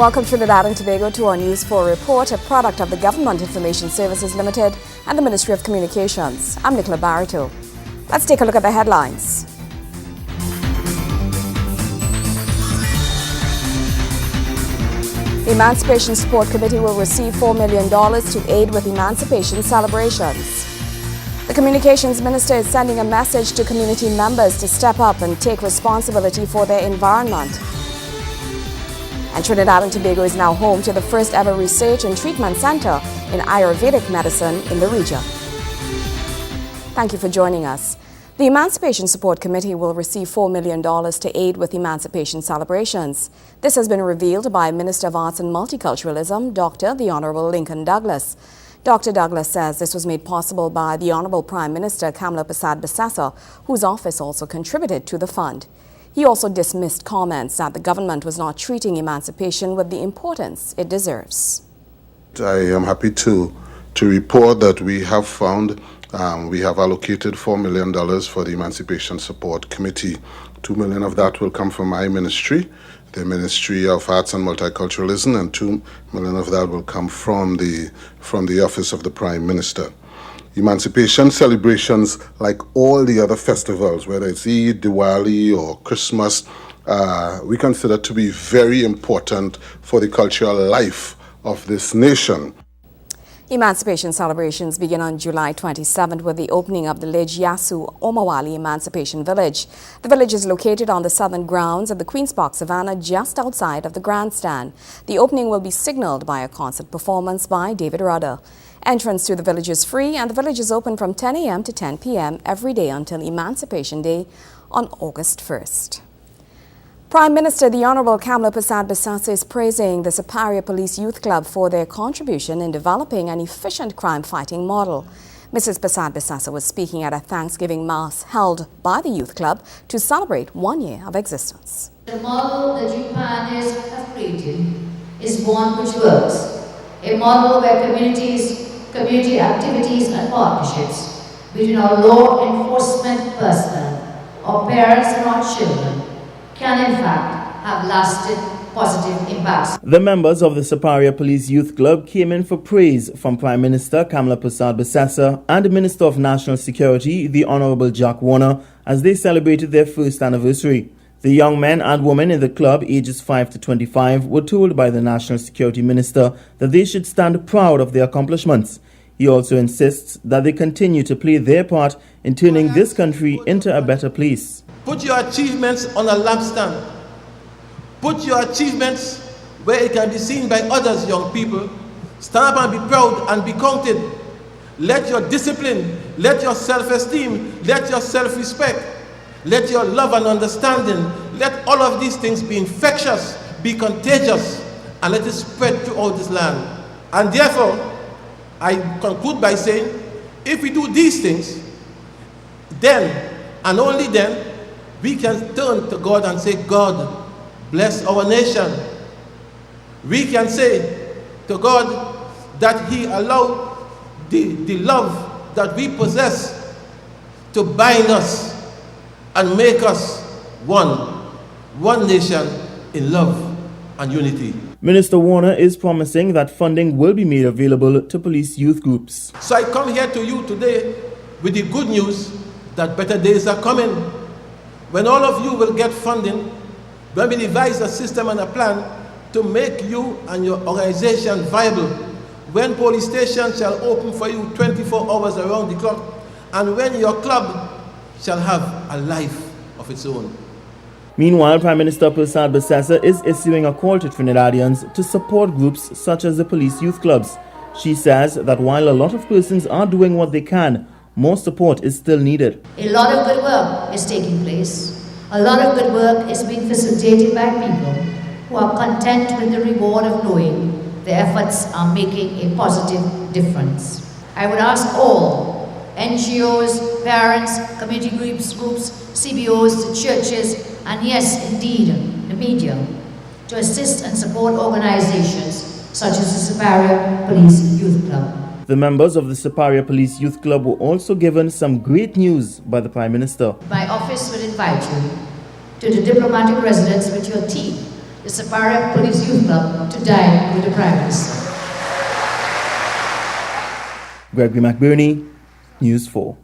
Welcome Trinidad and Tobago to our News 4 report, a product of the Government Information Services Limited and the Ministry of Communications. I'm Nicola Barreto. Let's take a look at the headlines. The Emancipation Support Committee will receive $4 million to aid with Emancipation celebrations. The Communications Minister is sending a message to community members to step up and take responsibility for their environment. And Trinidad and Tobago is now home to the first ever research and treatment center in Ayurvedic medicine in the region. Thank you for joining us. The Emancipation Support Committee will receive $4 million to aid with Emancipation celebrations. This has been revealed by Minister of Arts and Multiculturalism, Dr. The Honorable Lincoln Douglas. Dr. Douglas says this was made possible by the Honorable Prime Minister Kamla Persad-Bissessar, whose office also contributed to the fund. He also dismissed comments that the government was not treating emancipation with the importance it deserves. I am happy to report that we have found we have allocated $4 million for the Emancipation Support Committee. $2 million of that will come from my ministry, the Ministry of Arts and Multiculturalism, and $2 million of that will come from the Office of the Prime Minister. Emancipation celebrations, like all the other festivals, whether it's Eid, Diwali, or Christmas, we consider to be very important for the cultural life of this nation. Emancipation celebrations begin on July 27th with the opening of the Lij Yasu Omawali Emancipation Village. The village is located on the southern grounds of the Queen's Park Savannah just outside of the grandstand. The opening will be signaled by a concert performance by David Rudder. Entrance to the village is free and the village is open from 10 a.m. to 10 p.m. every day until Emancipation Day on August 1st. Prime Minister the Honorable Kamla Persad-Bissessar is praising the Superior Police Youth Club for their contribution in developing an efficient crime-fighting model. Mrs. Persad-Bissessar was speaking at a Thanksgiving Mass held by the Youth Club to celebrate 1 year of existence. The model that you pioneers have created is one which works. A model where community activities and partnerships between our law enforcement personnel, our parents and our children can in fact have lasting positive impacts. The members of the Superior Police Youth Club came in for praise from Prime Minister Kamla Persad-Bissessar and the Minister of National Security, the Honorable Jack Warner, as they celebrated their first anniversary. The young men and women in the club, ages 5 to 25, were told by the National Security Minister that they should stand proud of their accomplishments. He also insists that they continue to play their part in turning this country into a better place. Put your achievements on a lampstand. Put your achievements where it can be seen by others, young people. Stand up and be proud and be counted. Let your discipline, let your self-esteem, let your self-respect, let your love and understanding, let all of these things be infectious, be contagious, and let it spread throughout this land. And therefore, I conclude by saying, if we do these things, then, and only then, we can turn to God and say, God, bless our nation. We can say to God that He allowed the love that we possess to bind us and make us one nation in love and unity. Minister Warner is promising that funding will be made available to police youth groups. So I come here to you today with the good news that better days are coming, when all of you will get funding, when we devise a system and a plan to make you and your organization viable, when police stations shall open for you 24 hours around the clock, and when your club shall have a life of its own. Meanwhile, Prime Minister Persad-Bissessar is issuing a call to Trinidadians to support groups such as the police youth clubs. She says that while a lot of persons are doing what they can, more support is still needed. A lot of good work is taking place. A lot of good work is being facilitated by people who are content with the reward of knowing their efforts are making a positive difference. I would ask all NGOs, parents, community groups, CBOs, the churches, and yes, indeed, the media, to assist and support organizations such as the Superior Police Youth Club. The members of the Superior Police Youth Club were also given some great news by the Prime Minister. My office will invite you to the diplomatic residence with your team the Separia Police Youth Club to dine with the Prime Minister. Gregory McBurney, News 4.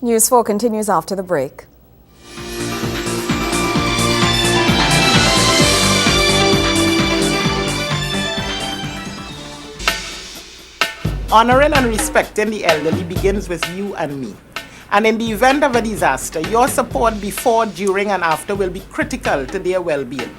News 4 continues after the break. Honoring and respecting the elderly begins with you and me. And in the event of a disaster, your support before, during, and after will be critical to their well-being.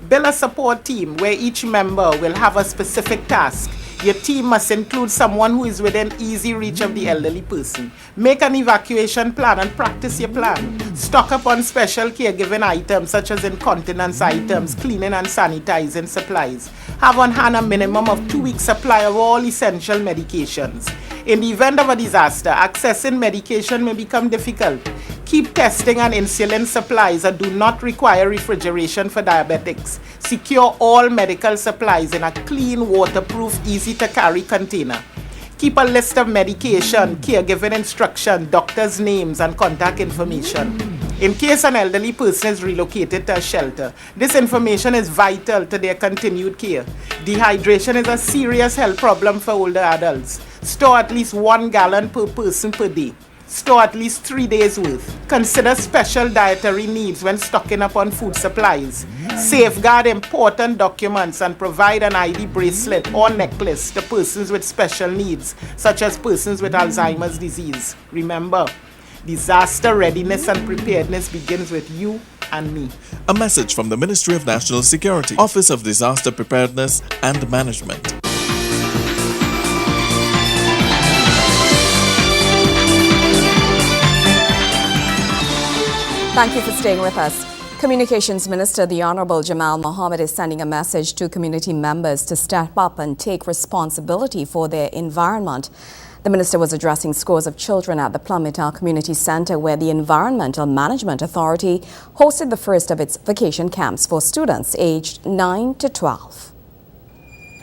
Build a support team where each member will have a specific task. Your team must include someone who is within easy reach of the elderly person. Make an evacuation plan and practice your plan. Stock up on special caregiving items such as incontinence items, cleaning and sanitizing supplies. Have on hand a minimum of 2 weeks supply of all essential medications. In the event of a disaster, accessing medication may become difficult. Keep testing and insulin supplies that do not require refrigeration for diabetics. Secure all medical supplies in a clean, waterproof, easy-to-carry container. Keep a list of medication, caregiving instruction, doctors' names, and contact information. In case an elderly person is relocated to a shelter, this information is vital to their continued care. Dehydration is a serious health problem for older adults. Store at least 1 gallon per person per day. Store at least 3 days worth. Consider special dietary needs when stocking up on food supplies. Safeguard important documents and provide an ID bracelet or necklace to persons with special needs, such as persons with Alzheimer's disease. Remember, disaster readiness and preparedness begins with you and me. A message from the Ministry of National Security, Office of Disaster Preparedness and Management. Thank you for staying with us. Communications Minister, the Honorable Jamal Mohammed, is sending a message to community members to step up and take responsibility for their environment. The minister was addressing scores of children at the Plumita Community Centre, where the Environmental Management Authority hosted the first of its vacation camps for students aged 9 to 12.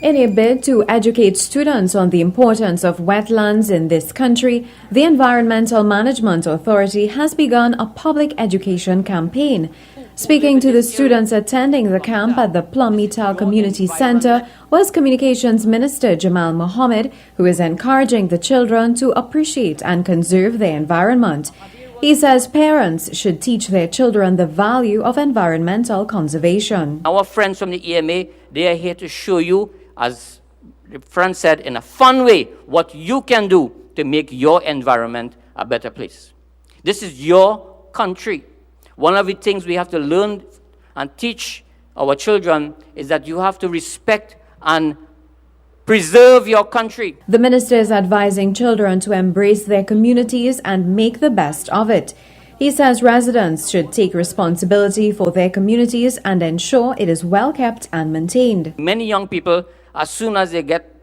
In a bid to educate students on the importance of wetlands in this country, the Environmental Management Authority has begun a public education campaign. Speaking to the students attending the camp at the Plumita Community Centre was Communications Minister Jamal Mohammed, who is encouraging the children to appreciate and conserve their environment. He says parents should teach their children the value of environmental conservation. Our friends from the EMA, they are here to show you, as the friend said, in a fun way, what you can do to make your environment a better place. This is your country. One of the things we have to learn and teach our children is that you have to respect and preserve your country. The minister is advising children to embrace their communities and make the best of it. He says residents should take responsibility for their communities and ensure it is well kept and maintained. Many young people, as soon as they get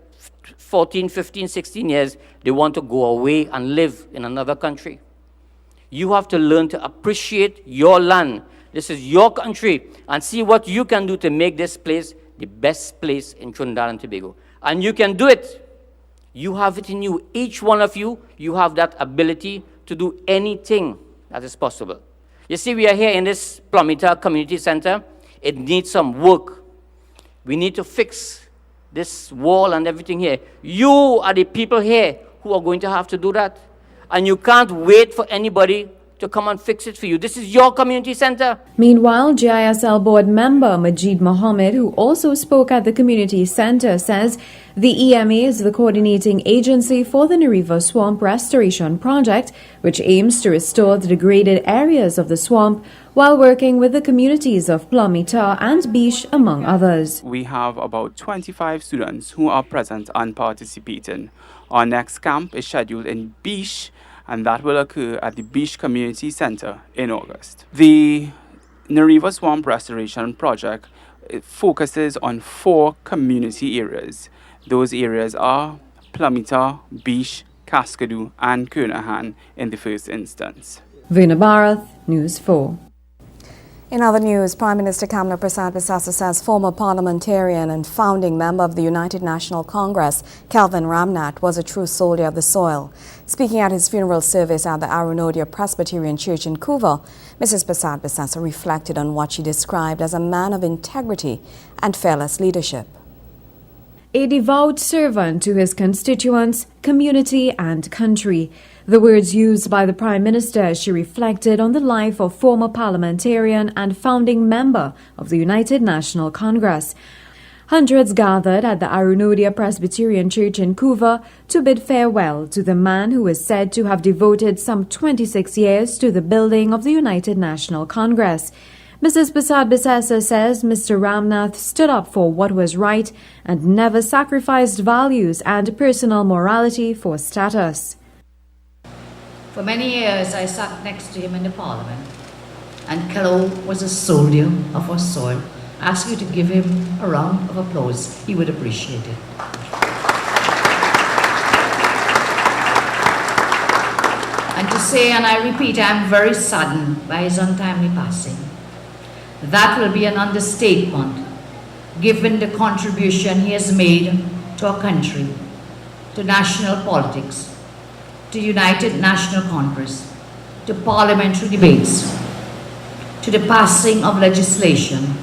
14, 15, 16 years, they want to go away and live in another country. You have to learn to appreciate your land. This is your country, and see what you can do to make this place the best place in Trinidad and Tobago. And you can do it. You have it in you. Each one of you, you have that ability to do anything that is possible. You see, we are here in this Plumita Community Centre. It needs some work. We need to fix this wall and everything here. You are the people here who are going to have to do that. And you can't wait for anybody to come and fix it for you. This is your community centre. Meanwhile, GISL board member Majid Mohammed, who also spoke at the community centre, says the EMA is the coordinating agency for the Nariva Swamp Restoration Project, which aims to restore the degraded areas of the swamp while working with the communities of Plumita and Bish, among others. We have about 25 students who are present and participating. Our next camp is scheduled in Bish, and that will occur at the Bish Community Centre in August. The Nariva Swamp Restoration Project focuses on 4 community areas. Those areas are Plumita, Bish, Cascadoo and Kernahan in the first instance. Veena Bharath, News 4. In other news, Prime Minister Kamla Persad-Bissessar says former parliamentarian and founding member of the United National Congress, Kelvin Ramnath, was a true soldier of the soil. Speaking at his funeral service at the Arunodia Presbyterian Church in Couva, Mrs. Persad-Bissessar reflected on what she described as a man of integrity and fearless leadership. A devout servant to his constituents, community and country. The words used by the Prime Minister as she reflected on the life of former parliamentarian and founding member of the United National Congress. Hundreds gathered at the Arunodia Presbyterian Church in Couva to bid farewell to the man who is said to have devoted some 26 years to the building of the United National Congress. Mrs. Persad-Bissessar says Mr. Ramnath stood up for what was right and never sacrificed values and personal morality for status. For many years, I sat next to him in the Parliament, and Kello was a soldier of our soil. I ask you to give him a round of applause. He would appreciate it. And to say, and I repeat, I am very saddened by his untimely passing. That will be an understatement, given the contribution he has made to our country, to national politics, to United National Congress, to parliamentary debates, to the passing of legislation,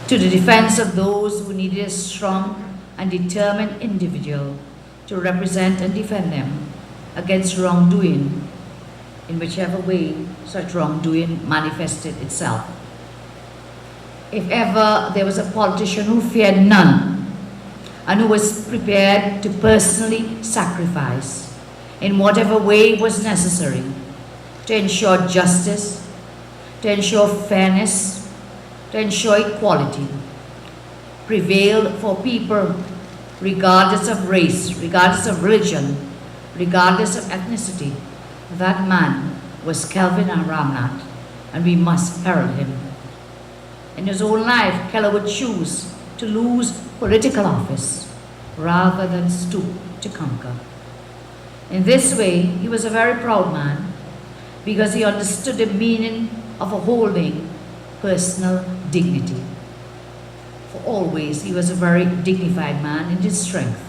to the defense of those who needed a strong and determined individual to represent and defend them against wrongdoing, in whichever way such wrongdoing manifested itself. If ever there was a politician who feared none and who was prepared to personally sacrifice in whatever way was necessary to ensure justice, to ensure fairness, to ensure equality, prevailed for people regardless of race, regardless of religion, regardless of ethnicity, that man was Kelvin Ramnath, and we must herald him. In his own life, Kello would choose to lose political office rather than stoop to conquer. In this way, he was a very proud man because he understood the meaning of holding personal dignity. For always, he was a very dignified man in his strength.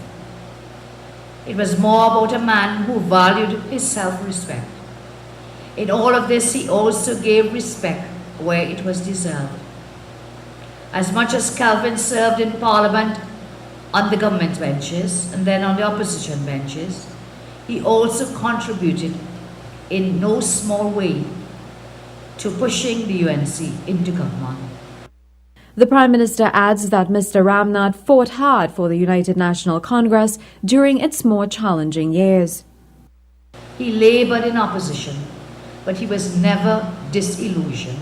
It was more about a man who valued his self-respect. In all of this, he also gave respect where it was deserved. As much as Kelvin served in Parliament on the government benches and then on the opposition benches, he also contributed in no small way to pushing the UNC into government. The Prime Minister adds that Mr. Ramnath fought hard for the United National Congress during its more challenging years. He labored in opposition, but he was never disillusioned.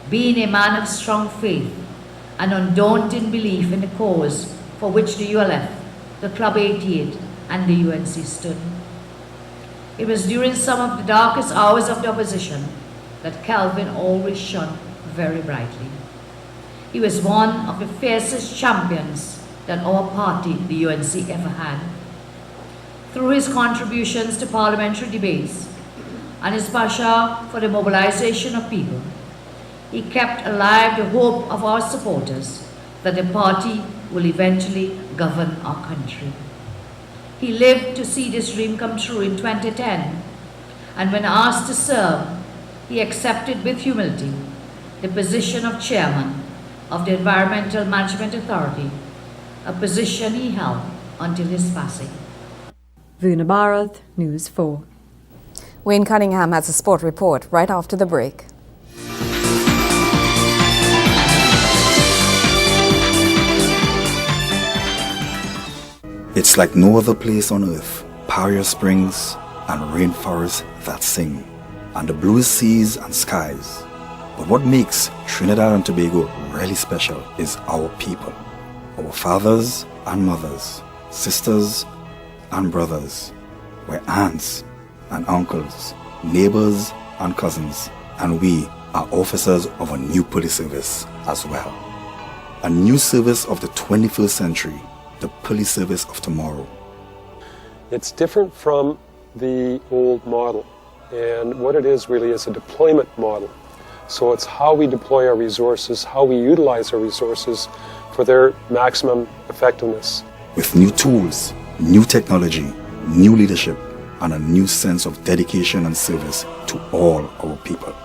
Being a man of strong faith and undaunted belief in the cause for which the ULF, the Club 88 and the UNC stood. It was during some of the darkest hours of the opposition that Kelvin always shone very brightly. He was one of the fiercest champions that our party, the UNC, ever had. Through his contributions to parliamentary debates and his passion for the mobilization of people, he kept alive the hope of our supporters that the party will eventually govern our country. He lived to see this dream come true in 2010, and when asked to serve, he accepted with humility the position of chairman of the Environmental Management Authority, a position he held until his passing. Vuna Bharat, News 4. Wayne Cunningham has a sport report right after the break. It's like no other place on earth. Paria Springs and rainforests that sing, and the blue seas and skies. But what makes Trinidad and Tobago really special is our people. Our fathers and mothers, sisters and brothers. We're aunts and uncles, neighbors and cousins, and we are officers of a new police service as well. A new service of the 21st century, the police service of tomorrow. It's different from the old model, and what it is really is a deployment model. So it's how we deploy our resources, how we utilize our resources for their maximum effectiveness. With new tools, new technology, new leadership, and a new sense of dedication and service to all our people.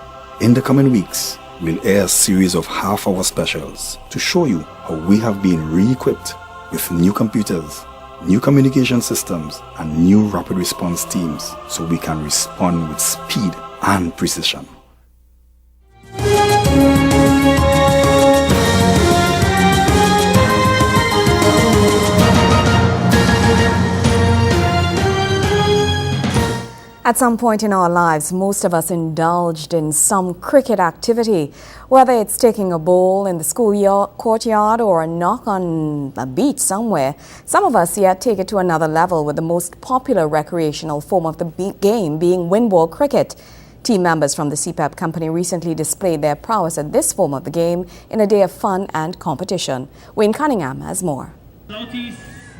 In the coming weeks, we'll air a series of half-hour specials to show you how we have been re-equipped with new computers, new communication systems, and new rapid response teams so we can respond with speed and precision. At some point in our lives, most of us indulged in some cricket activity, whether it's taking a bowl in the courtyard or a knock on a beach somewhere. Some of us yet take it to another level, with the most popular recreational form of the game being windball cricket. Team members from the CPEP company recently displayed their prowess at this form of the game in a day of fun and competition. Wayne Cunningham has more.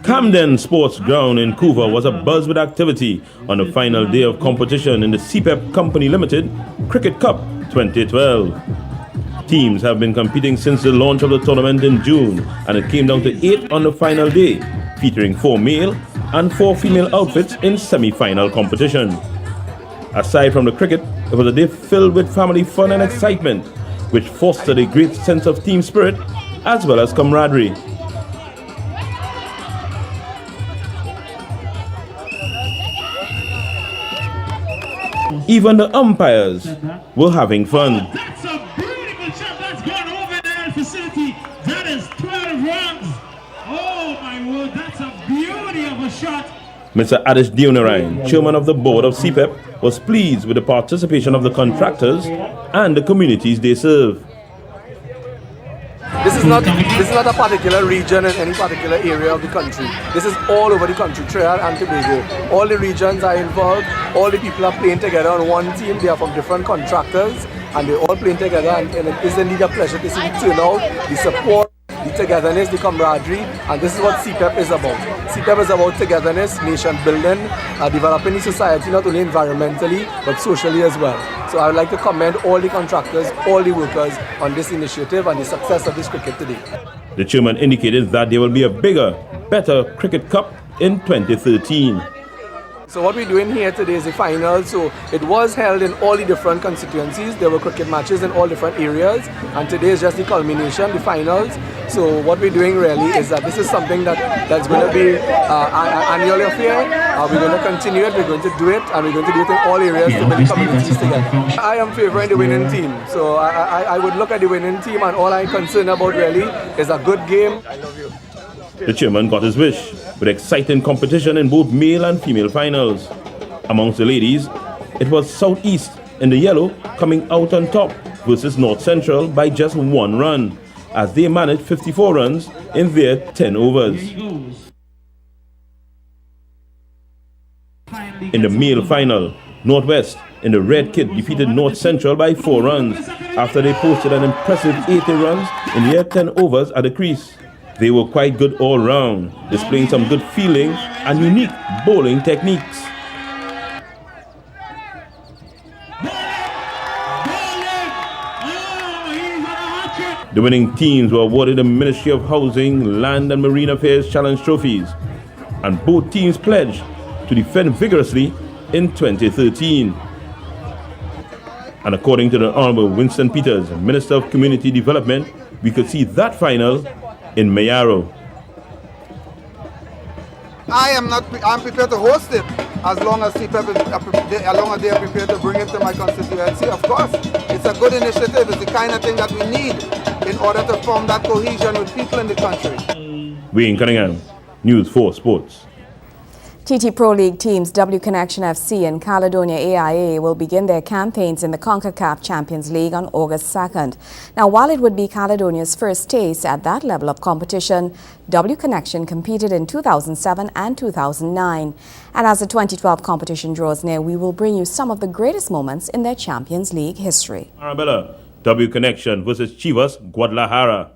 Camden Sports Ground in Couva was abuzz with activity on the final day of competition in the CPEP Company Limited Cricket Cup 2012. Teams have been competing since the launch of the tournament in June, and it came down to 8 on the final day, featuring 4 male and 4 female outfits in semi-final competition. Aside from the cricket, it was a day filled with family fun and excitement, which fostered a great sense of team spirit as well as camaraderie. Even the umpires were having fun. That's a beautiful shot that's gone over the facility. That is 12 runs. Oh my word, that's a beauty of a shot. Mr. Adish Dionarine, chairman of the board of CPEP, was pleased with the participation of the contractors and the communities they serve. This is not a particular region in any particular area of the country. This is all over the country, Trinidad and Tobago. All the regions are involved, all the people are playing together on one team. They are from different contractors and they're all playing together, and it is indeed a pleasure to see the turnout, the support, the togetherness, the camaraderie, and this is what CPEP is about. CPEP is about togetherness, nation building, developing the society not only environmentally but socially as well. So I would like to commend all the contractors, all the workers on this initiative and the success of this cricket today. The chairman indicated that there will be a bigger, better cricket cup in 2013. So what we're doing here today is the final. So it was held in all the different constituencies. There were cricket matches in all different areas, and today is just the culmination, the finals. So what we're doing really is that this is something that's going to be an annual affair. We're going to continue it, we're going to do it, and we're going to do it in all areas to bring communities together. I am favouring the winning team. So I would look at the winning team, and all I'm concerned about really is a good game. I love you. The chairman got his wish with exciting competition in both male and female finals. Amongst the ladies, it was Southeast in the yellow coming out on top versus North Central by just 1 run, as they managed 54 runs in their 10 overs. In the male final, Northwest in the red kit defeated North Central by 4 runs after they posted an impressive 80 runs in their 10 overs at the crease. They were quite good all round, displaying some good feeling and unique bowling techniques. The winning teams were awarded the Ministry of Housing, Land and Marine Affairs Challenge trophies, and both teams pledged to defend vigorously in 2013. And according to the Honorable Winston Peters, Minister of Community Development, we could see that final in Mayaro. I'm prepared to host it as long as CPEP they are prepared to bring it to my constituency. Of course, it's a good initiative. It's the kind of thing that we need in order to form that cohesion with people in the country. Wayne Cunningham, News 4 Sports. TT Pro League teams W Connection FC and Caledonia AIA will begin their campaigns in the CONCACAF Champions League on August 2nd. Now, while it would be Caledonia's first taste at that level of competition, W Connection competed in 2007 and 2009. And as the 2012 competition draws near, we will bring you some of the greatest moments in their Champions League history. Arabella, W Connection versus Chivas Guadalajara.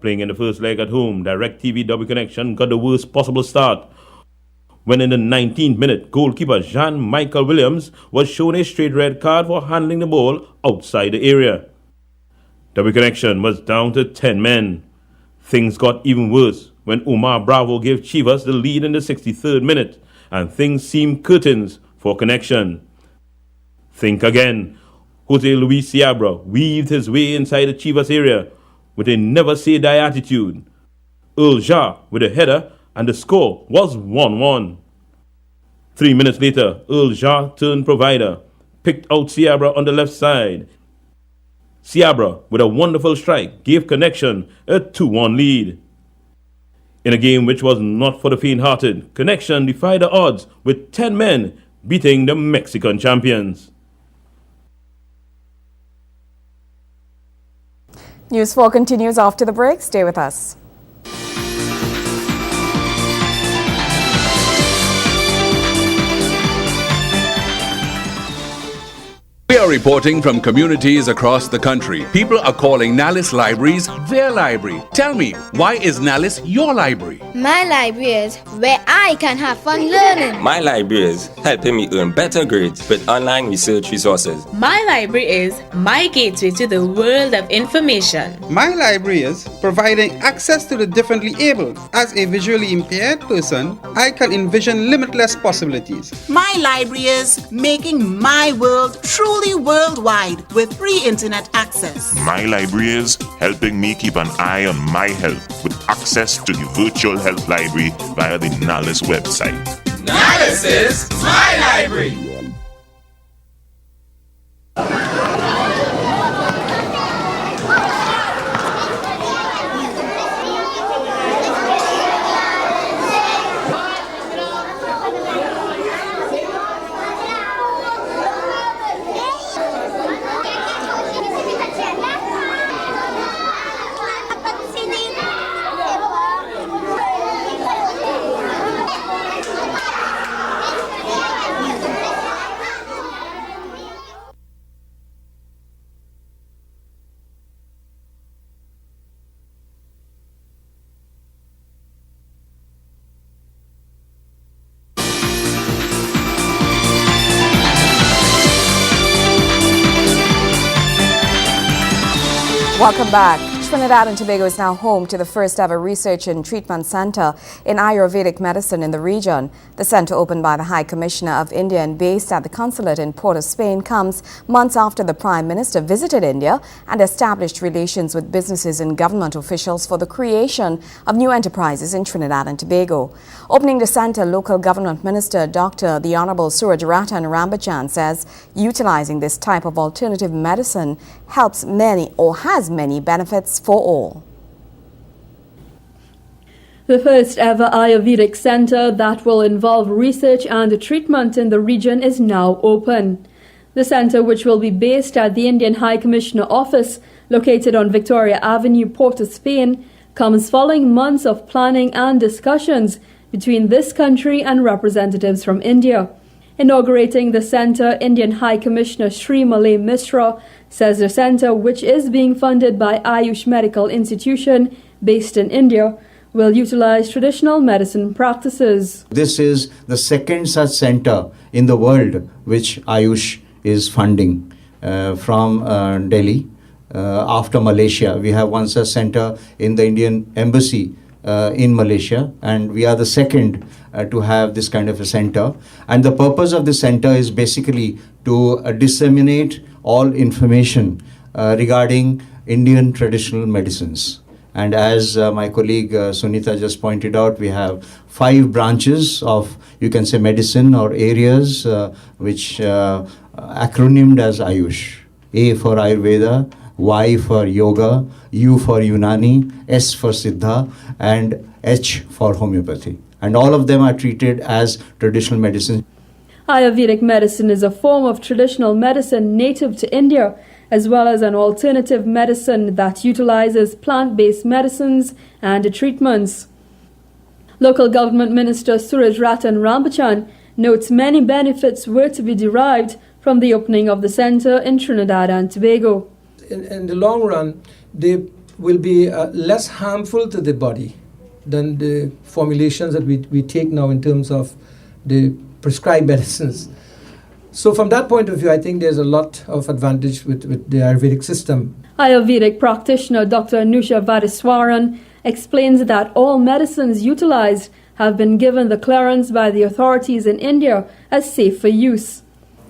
Playing in the first leg at home, DirecTV W Connection got the worst possible start. when in the 19th minute, goalkeeper Jean-Michael Williams was shown a straight red card for handling the ball outside the area. W Connection was down to 10 men. Things got even worse when Omar Bravo gave Chivas the lead in the 63rd minute, and things seemed curtains for Connection. Think again. Jose Luis Seabra weaved his way inside the Chivas area with a never-say-die attitude. Earl Jah with a header, and the score was 1-1. 3 minutes later, Earl Jah turned provider, picked out Seabra on the left side. Seabra, with a wonderful strike, gave Connection a 2-1 lead. In a game which was not for the faint-hearted, Connection defied the odds with 10 men beating the Mexican champions. News 4 continues after the break. Stay with us. We are reporting from communities across the country. People are calling Nalis Libraries their library. Tell me, why is Nalis your library? My library is where I can have fun learning. My library is helping me earn better grades with online research resources. My library is my gateway to the world of information. My library is providing access to the differently abled. As a visually impaired person, I can envision limitless possibilities. My library is making my world truly worldwide with free internet access. My library is helping me keep an eye on my health with access to the virtual health library via the Nalis website. Nalis is my library. Welcome back. Trinidad and Tobago is now home to the first ever research and treatment center in Ayurvedic medicine in the region. The center, opened by the High Commissioner of India and based at the consulate in Port of Spain, comes months after the Prime Minister visited India and established relations with businesses and government officials for the creation of new enterprises in Trinidad and Tobago. Opening the center, local government minister Dr. The Honorable Surajratan Rambachan says utilizing this type of alternative medicine helps many or has many benefits for all. The first ever Ayurvedic Centre that will involve research and treatment in the region is now open. The centre, which will be based at the Indian High Commissioner office located on Victoria Avenue, Port of Spain, comes following months of planning and discussions between this country and representatives from India. Inaugurating the centre, Indian High Commissioner Sri Malay Misra says the centre, which is being funded by Ayush Medical Institution based in India, will utilize traditional medicine practices. This is the second such centre in the world which Ayush is funding from Delhi. After Malaysia, we have one such centre in the Indian Embassy in Malaysia, and we are the second to have this kind of a centre. And the purpose of this centre is basically to disseminate all information regarding Indian traditional medicines. And as my colleague Sunita just pointed out, we have 5 branches of, you can say, medicine or areas which acronymed as Ayush. A for Ayurveda, Y for Yoga, U for Unani, S for Siddha, and H for Homeopathy. And all of them are treated as traditional medicine. Ayurvedic medicine is a form of traditional medicine native to India, as well as an alternative medicine that utilizes plant-based medicines and treatments. Local Government Minister Surajratan Rambachan notes many benefits were to be derived from the opening of the centre in Trinidad and Tobago. In the long run, they will be less harmful to the body than the formulations that we take now in terms of the prescribed medicines. So from that point of view, I think there's a lot of advantage with the Ayurvedic system. Ayurvedic practitioner Dr. Anusha Vadiswaran explains that all medicines utilized have been given the clearance by the authorities in India as safe for use.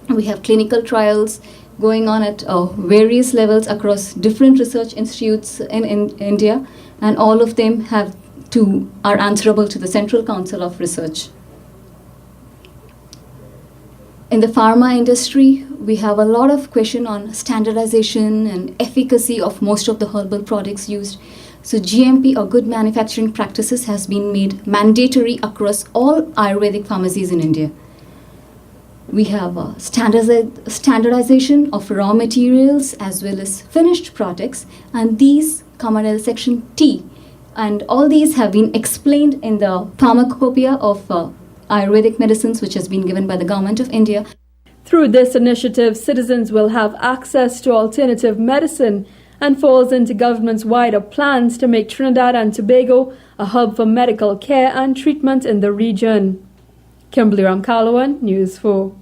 We have clinical trials going on at various levels across different research institutes in India, and all of them are answerable to the Central Council of Research. In the pharma industry, we have a lot of question on standardization and efficacy of most of the herbal products used. So GMP, or good manufacturing practices, has been made mandatory across all Ayurvedic pharmacies in India. We have standardization of raw materials as well as finished products, and these come under section T. And all these have been explained in the pharmacopoeia of Ayurvedic medicines, which has been given by the Government of India. Through this initiative, citizens will have access to alternative medicine and falls into government's wider plans to make Trinidad and Tobago a hub for medical care and treatment in the region. Kimberly Ramkalawan, News 4.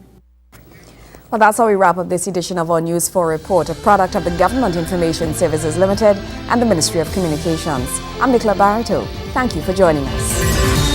Well, that's how we wrap up this edition of our News 4 report, a product of the Government Information Services Limited and the Ministry of Communications. I'm Nicola Barreto. Thank you for joining us.